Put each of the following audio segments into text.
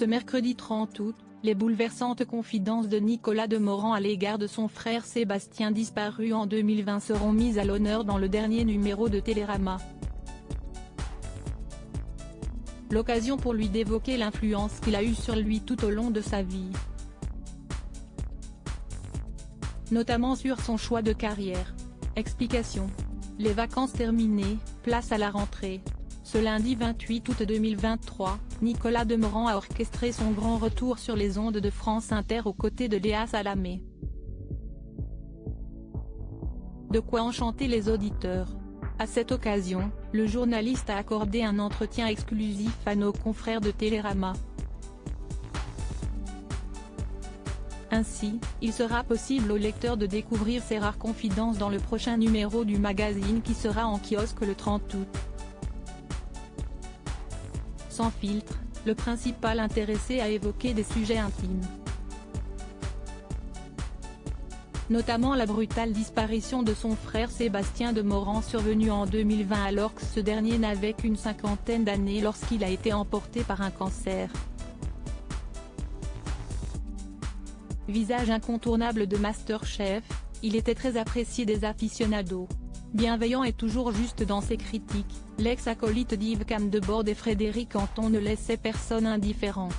Ce mercredi 30 août, les bouleversantes confidences de Nicolas Demorand à l'égard de son frère Sébastien disparu en 2020 seront mises à l'honneur dans le dernier numéro de Télérama. L'occasion pour lui d'évoquer l'influence qu'il a eue sur lui tout au long de sa vie. Notamment sur son choix de carrière. Explication. Les vacances terminées, place à la rentrée. Ce lundi 28 août 2023, Nicolas Demorand a orchestré son grand retour sur les ondes de France Inter aux côtés de Léa Salamé. De quoi enchanter les auditeurs. À cette occasion, le journaliste a accordé un entretien exclusif à nos confrères de Télérama. Ainsi, il sera possible aux lecteurs de découvrir ces rares confidences dans le prochain numéro du magazine qui sera en kiosque le 30 août. Sans filtre, le principal intéressé a évoqué des sujets intimes. Notamment la brutale disparition de son frère Sébastien Demorand survenue en 2020 alors que ce dernier n'avait qu'une cinquantaine d'années lorsqu'il a été emporté par un cancer. Visage incontournable de Masterchef, il était très apprécié des aficionados. Bienveillant et toujours juste dans ses critiques, l'ex-acolyte d'Yves Camdebord et Frédéric Anton ne laissait personne indifférent.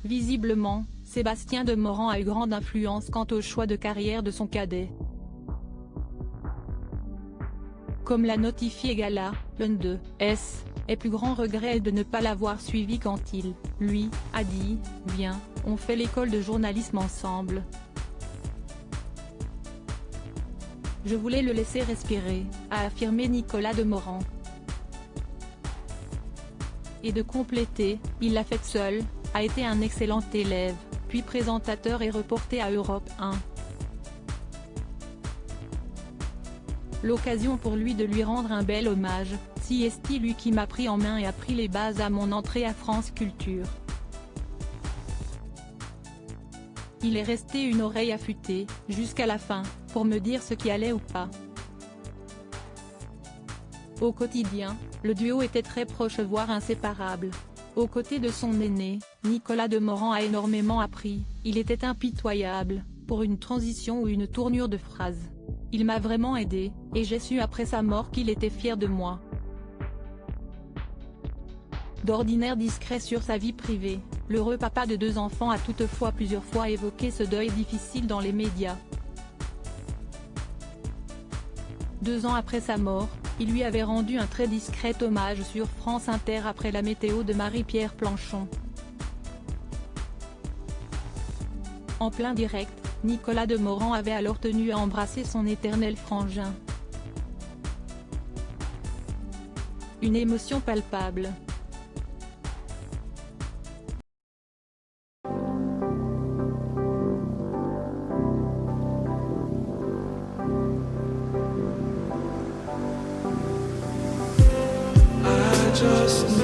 Visiblement, Sébastien Demorand a eu grande influence quant au choix de carrière de son cadet. Comme l'a notifié Gala, l'un de ses plus grands regrets est de ne pas l'avoir suivi quand il, lui, a dit « Viens, on fait l'école de journalisme ensemble ». Je voulais le laisser respirer, a affirmé Nicolas Demorand. Et de compléter, il l'a fait seul, a été un excellent élève, puis présentateur et reporter à Europe 1. L'occasion pour lui de lui rendre un bel hommage, si est lui qui m'a pris en main et a pris les bases à mon entrée à France Culture. Il est resté une oreille affûtée, jusqu'à la fin, pour me dire ce qui allait ou pas. Au quotidien, le duo était très proche voire inséparable. Aux côtés de son aîné, Nicolas Demorand a énormément appris, il était impitoyable, pour une transition ou une tournure de phrase. Il m'a vraiment aidé, et j'ai su après sa mort qu'il était fier de moi. D'ordinaire discret sur sa vie privée, l'heureux papa de 2 enfants a toutefois plusieurs fois évoqué ce deuil difficile dans les médias. 2 ans après sa mort, il lui avait rendu un très discret hommage sur France Inter après la météo de Marie-Pierre Planchon. En plein direct, Nicolas Demorand avait alors tenu à embrasser son éternel frangin. Une émotion palpable. Just